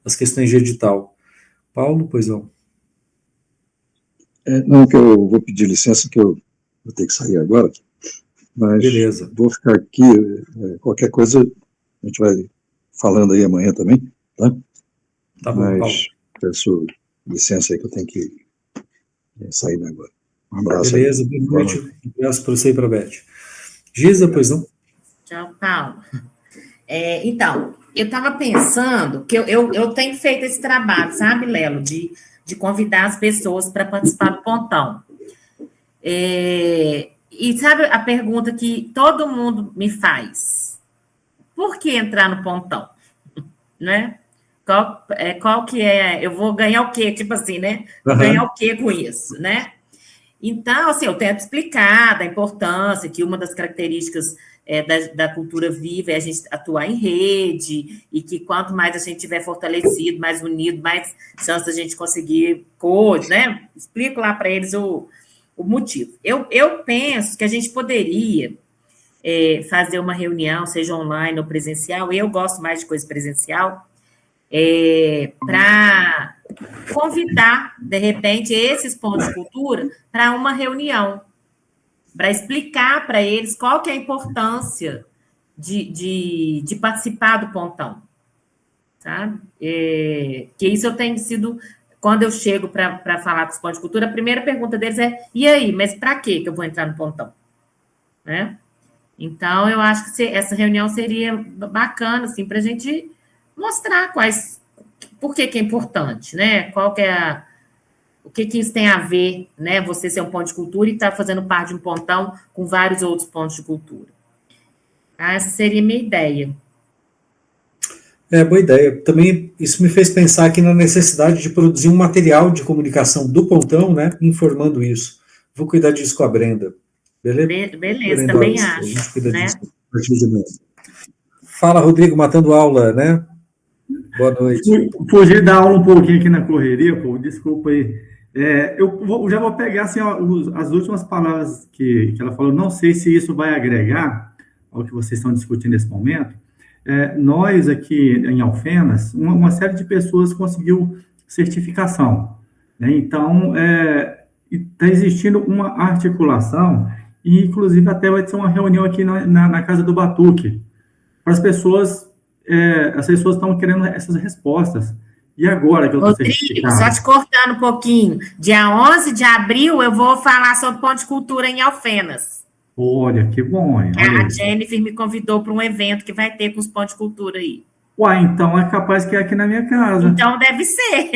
as questões de edital. Paulo, pois não. Não, que eu vou pedir licença, que eu vou ter que sair agora, mas beleza. Vou ficar aqui, qualquer coisa A gente vai falando aí amanhã também, tá? Tá bom, Paulo. Mas peço licença aí que eu tenho que sair agora. Um abraço. Beleza, boa noite. Um abraço para você e para a Beth. Giza, pois não? Tchau, Paulo. Então, eu estava pensando que eu tenho feito esse trabalho, sabe, Lelo, de convidar as pessoas para participar do Pontão. E sabe a pergunta que todo mundo me faz? Por que entrar no Pontão? Né? Qual que é? Eu vou ganhar o quê? Tipo assim, né? Vou ganhar o quê com isso, né? Então, assim, eu tento explicar da importância que uma das características da cultura viva é a gente atuar em rede, e que quanto mais a gente tiver fortalecido, mais unido, mais chance da gente conseguir coisas, né? Explico lá para eles o motivo. Eu penso que a gente poderia fazer uma reunião, seja online ou presencial, eu gosto mais de coisa presencial, para convidar, de repente, esses pontos de cultura para uma reunião, para explicar para eles qual que é a importância de participar do Pontão, sabe? Que isso eu tenho sido, quando eu chego para falar com os pontos de cultura, a primeira pergunta deles é, e aí, mas para que eu vou entrar no Pontão? Né? Então, eu acho que essa reunião seria bacana, assim, para a gente mostrar por que é importante, né? Qual que é o que isso tem a ver, né? Você ser um ponto de cultura e estar fazendo parte de um pontão com vários outros pontos de cultura. Essa seria a minha ideia. Boa ideia. Também isso me fez pensar aqui na necessidade de produzir um material de comunicação do Pontão, né? Informando isso. Vou cuidar disso com a Brenda. Beleza? Beleza, também acho. A gente cuida disso a partir de amanhã. Fala, Rodrigo, matando aula, né? Boa noite. Fugir da aula um pouquinho aqui na correria, pô, desculpa aí. Eu já vou pegar assim, ó, as últimas palavras que ela falou, não sei se isso vai agregar ao que vocês estão discutindo nesse momento. Nós aqui em Alfenas, uma série de pessoas conseguiu certificação, né? Então, está existindo uma articulação, e inclusive até vai ter uma reunião aqui na Casa do Batuque, para as pessoas estão querendo essas respostas. E agora que eu estou certificado? Só te cortando um pouquinho. Dia 11 de abril, eu vou falar sobre ponto de cultura em Alfenas. Olha, que bom. Olha a Jennifer me convidou para um evento que vai ter com os pontos de cultura aí. Uai, então é capaz que é aqui na minha casa. Então deve ser.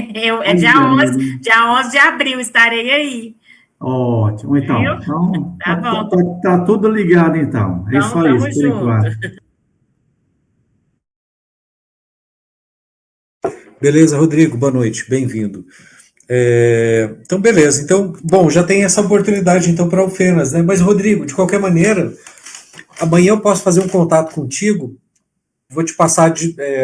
Dia 11 de abril, estarei aí. Ótimo, então. Então tá bom. Tá tudo ligado, então. É só isso, por enquanto. Beleza, Rodrigo, boa noite, bem-vindo. Então, beleza. Então, bom, já tem essa oportunidade, então, para Alfenas, né? Mas, Rodrigo, de qualquer maneira, amanhã eu posso fazer um contato contigo, vou te passar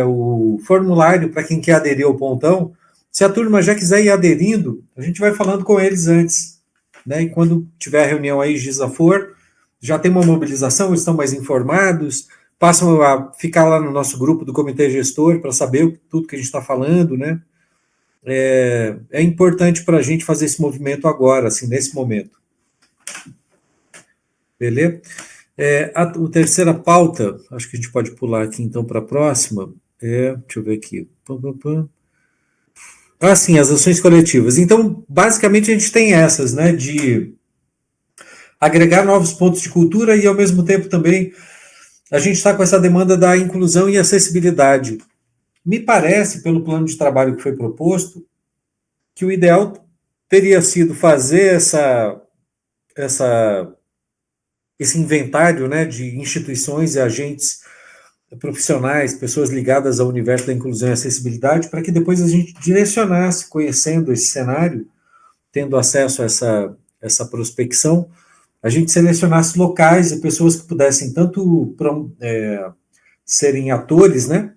o formulário para quem quer aderir ao Pontão. Se a turma já quiser ir aderindo, a gente vai falando com eles antes, né? E quando tiver a reunião aí, Giza for, já tem uma mobilização, eles estão mais informados, passam a ficar lá no nosso grupo do Comitê Gestor para saber tudo que a gente está falando, né? É importante para a gente fazer esse movimento agora, assim, nesse momento. Beleza? A terceira pauta, acho que a gente pode pular aqui, então, para a próxima. Deixa eu ver aqui. Sim, as ações coletivas. Então, basicamente, a gente tem essas, né, de agregar novos pontos de cultura e, ao mesmo tempo, também a gente está com essa demanda da inclusão e acessibilidade. Me parece, pelo plano de trabalho que foi proposto, que o ideal teria sido fazer esse inventário, né, de instituições e agentes profissionais, pessoas ligadas ao universo da inclusão e acessibilidade, para que depois a gente direcionasse, conhecendo esse cenário, tendo acesso a essa prospecção, a gente selecionasse locais e pessoas que pudessem tanto serem atores, né,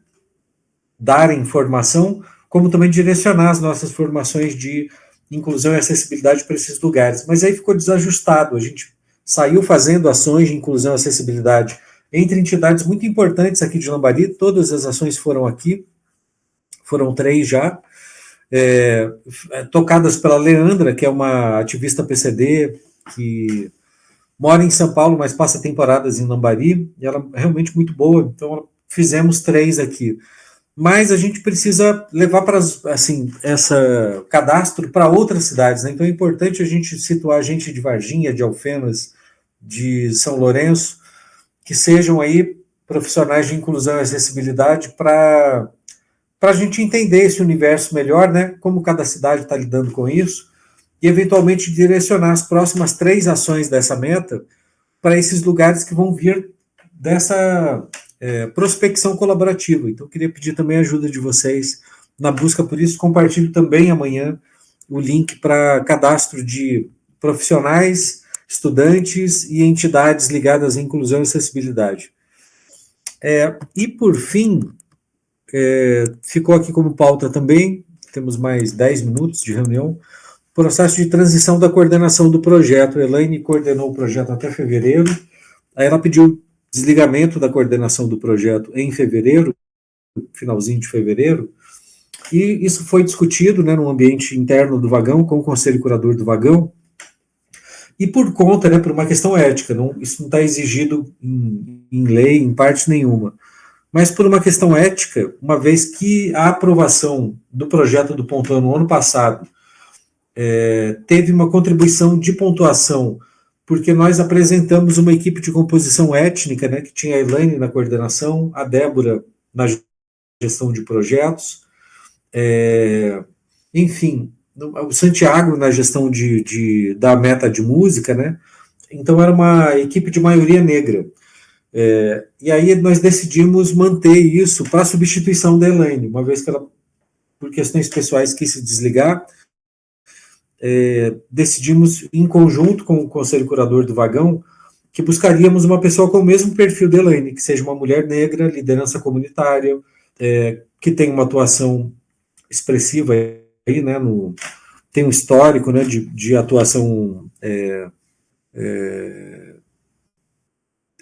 darem formação, como também direcionar as nossas formações de inclusão e acessibilidade para esses lugares. Mas aí ficou desajustado, a gente saiu fazendo ações de inclusão e acessibilidade entre entidades muito importantes aqui de Lambari, todas as ações foram aqui, foram 3 já, tocadas pela Leandra, que é uma ativista PCD, que mora em São Paulo, mas passa temporadas em Lambari, e ela é realmente muito boa, então ela fizemos 3 aqui. Mas a gente precisa levar para, assim, essa cadastro para outras cidades, né? Então é importante a gente situar gente de Varginha, de Alfenas, de São Lourenço, que sejam aí profissionais de inclusão e acessibilidade para a gente entender esse universo melhor, né? Como cada cidade está lidando com isso, e eventualmente direcionar as próximas 3 ações dessa meta para esses lugares que vão vir dessa prospecção colaborativa. Então, eu queria pedir também a ajuda de vocês na busca por isso. Compartilho também amanhã o link para cadastro de profissionais, estudantes e entidades ligadas à inclusão e acessibilidade. E, por fim, ficou aqui como pauta também, temos mais 10 minutos de reunião, processo de transição da coordenação do projeto. A Elaine coordenou o projeto até fevereiro, aí ela pediu desligamento da coordenação do projeto em fevereiro, finalzinho de fevereiro, e isso foi discutido, né, no ambiente interno do vagão, com o conselho curador do vagão, e por conta, né, por uma questão ética, isso não está exigido em lei, em parte nenhuma, mas por uma questão ética, uma vez que a aprovação do projeto do Pontão no ano passado teve uma contribuição de pontuação, porque nós apresentamos uma equipe de composição étnica, né, que tinha a Elaine na coordenação, a Débora na gestão de projetos, enfim, o Santiago na gestão da meta de música, né, então era uma equipe de maioria negra. E aí nós decidimos manter isso para a substituição da Elaine, uma vez que ela, por questões pessoais, quis se desligar. Decidimos, em conjunto com o conselho curador do vagão, que buscaríamos uma pessoa com o mesmo perfil da Elaine, que seja uma mulher negra, liderança comunitária, que tenha uma atuação expressiva aí, né, tem um histórico, né, de atuação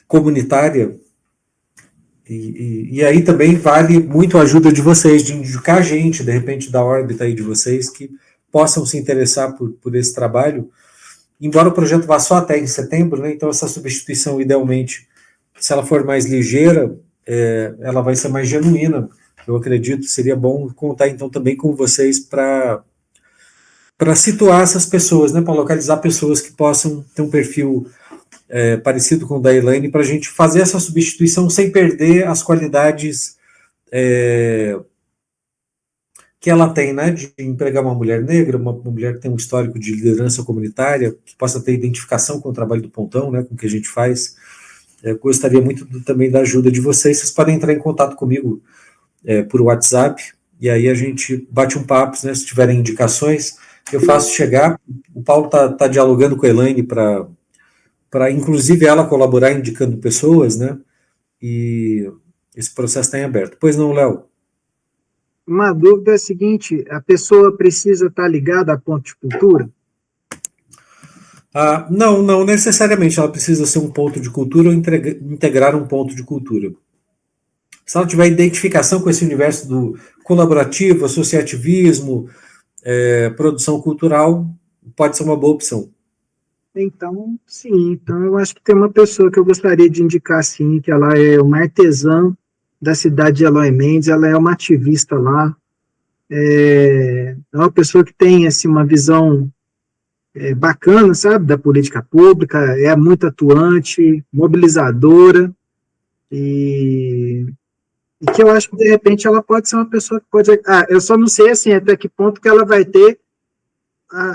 comunitária, e aí também vale muito a ajuda de vocês, de indicar gente, de repente, da órbita aí de vocês, que possam se interessar por esse trabalho, embora o projeto vá só até em setembro, né, então essa substituição, idealmente, se ela for mais ligeira, ela vai ser mais genuína, eu acredito, seria bom contar, então, também com vocês para situar essas pessoas, né, para localizar pessoas que possam ter um perfil parecido com o da Elaine, para a gente fazer essa substituição sem perder as qualidades que ela tem, né, de empregar uma mulher negra, uma mulher que tem um histórico de liderança comunitária, que possa ter identificação com o trabalho do Pontão, né, com o que a gente faz. Gostaria muito também da ajuda de vocês. Vocês podem entrar em contato comigo por WhatsApp, e aí a gente bate um papo, né, se tiverem indicações, eu faço chegar. O Paulo está dialogando com a Elaine para inclusive ela colaborar indicando pessoas, né, e esse processo está em aberto. Pois não, Léo? Uma dúvida é a seguinte: a pessoa precisa estar ligada a ponto de cultura? Não necessariamente ela precisa ser um ponto de cultura ou integrar um ponto de cultura. Se ela tiver identificação com esse universo do colaborativo, associativismo, produção cultural, pode ser uma boa opção. Então, sim. Então, eu acho que tem uma pessoa que eu gostaria de indicar, sim, que ela é uma artesã da cidade de Eloy Mendes, ela é uma ativista lá, é uma pessoa que tem, assim, uma visão bacana, sabe, da política pública, é muito atuante, mobilizadora, e que eu acho que, de repente, ela pode ser uma pessoa que pode... eu só não sei, assim, até que ponto que ela vai ter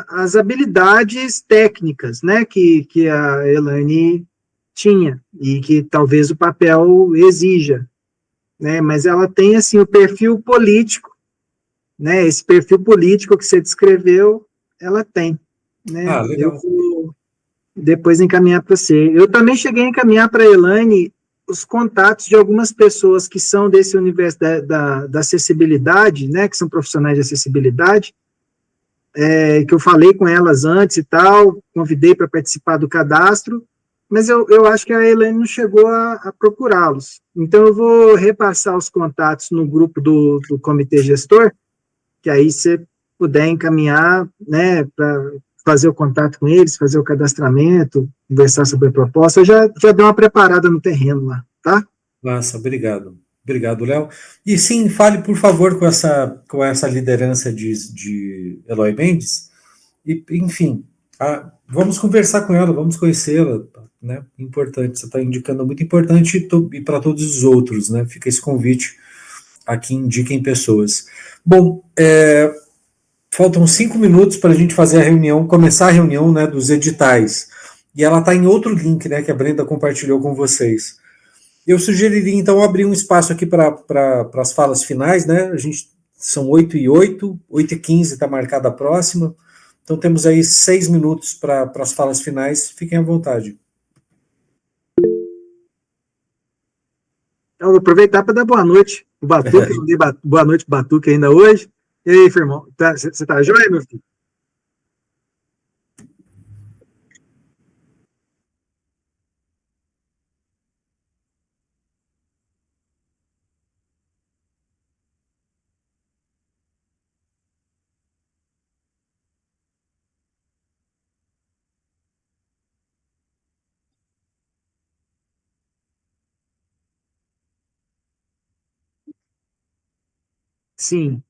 as habilidades técnicas, né, que a Elaine tinha, e que talvez o papel exija, né, mas ela tem, assim, o perfil político, né, esse perfil político que você descreveu, ela tem, né. Legal. Eu vou depois encaminhar para você. Eu também cheguei a encaminhar para a Elaine os contatos de algumas pessoas que são desse universo da acessibilidade, né, que são profissionais de acessibilidade, que eu falei com elas antes e tal, convidei para participar do cadastro, mas eu acho que a Elaine não chegou a procurá-los. Então, eu vou repassar os contatos no grupo do comitê gestor, que aí você puder encaminhar, né, para fazer o contato com eles, fazer o cadastramento, conversar sobre a proposta. Eu já dei uma preparada no terreno lá, tá? Nossa, obrigado. Obrigado, Léo. E sim, fale, por favor, com essa liderança de Eloy Mendes. E, enfim, vamos conversar com ela, vamos conhecê-la, né? Importante, você está indicando muito importante e para todos os outros, né? Fica esse convite aqui, indiquem pessoas. Bom, faltam 5 minutos para a gente fazer a reunião, começar a reunião, né, dos editais. E ela está em outro link, né, que a Brenda compartilhou com vocês. Eu sugeriria, então, abrir um espaço aqui para as falas finais, né? São 8h08, 8h15 está marcada a próxima. Então, temos aí 6 minutos para as falas finais. Fiquem à vontade. Eu vou aproveitar para dar boa noite. O Batuque, eu dei boa noite para o Batuque ainda hoje. E aí, irmão? Você tá joia, meu filho? Sim.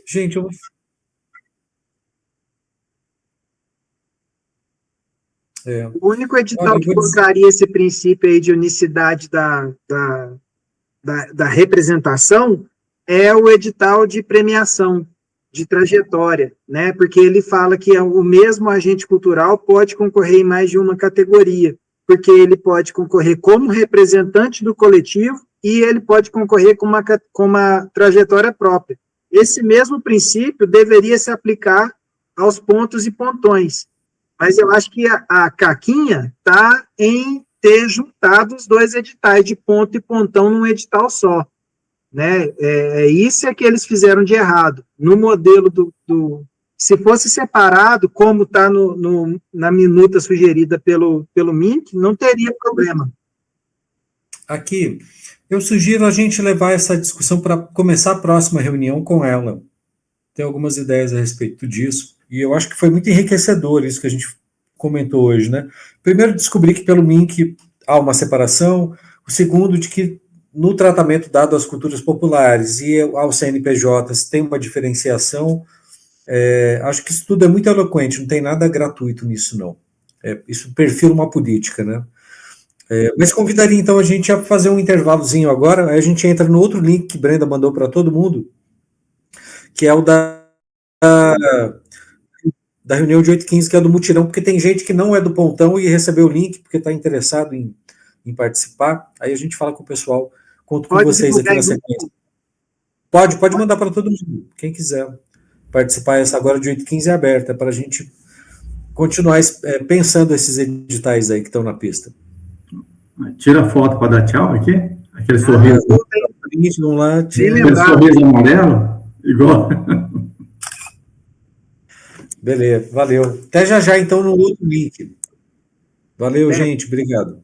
Gente, O único edital olha, eu que vou dizer, colocaria esse princípio aí de unicidade da representação é o edital de premiação, de trajetória, né? Porque ele fala que o mesmo agente cultural pode concorrer em mais de uma categoria, porque ele pode concorrer como representante do coletivo e ele pode concorrer com uma trajetória própria. Esse mesmo princípio deveria se aplicar aos pontos e pontões, mas eu acho que a caquinha está em ter juntado os dois editais de ponto e pontão num edital só, né? Isso é que eles fizeram de errado. No modelo se fosse separado, como está na minuta sugerida pelo MINC, não teria problema. aqui, eu sugiro a gente levar essa discussão para começar a próxima reunião com ela. Tem algumas ideias a respeito disso, e eu acho que foi muito enriquecedor isso que a gente comentou hoje, né? Primeiro, descobrir que pelo MINC há uma separação. O segundo, de que no tratamento dado às culturas populares e aos CNPJs tem uma diferenciação. Acho que isso tudo é muito eloquente, não tem nada gratuito nisso, não. Isso perfila uma política, né? Mas convidaria, então, a gente a fazer um intervalozinho agora, aí a gente entra no outro link que Brenda mandou para todo mundo, que é o da reunião de 8h15, que é do mutirão, porque tem gente que não é do Pontão e recebeu o link porque está interessado em participar. Aí a gente fala com o pessoal, conto com vocês aqui na sequência. Pode mandar para todo mundo, quem quiser participar. Essa agora de 8h15 é aberta, para a gente continuar pensando esses editais aí que estão na pista. Tira foto para dar tchau aqui. Aquele sorriso. Vamos lá, Aquele sorriso amarelo, igual. Beleza, valeu. Até já, então, no outro link. Valeu, gente. Obrigado.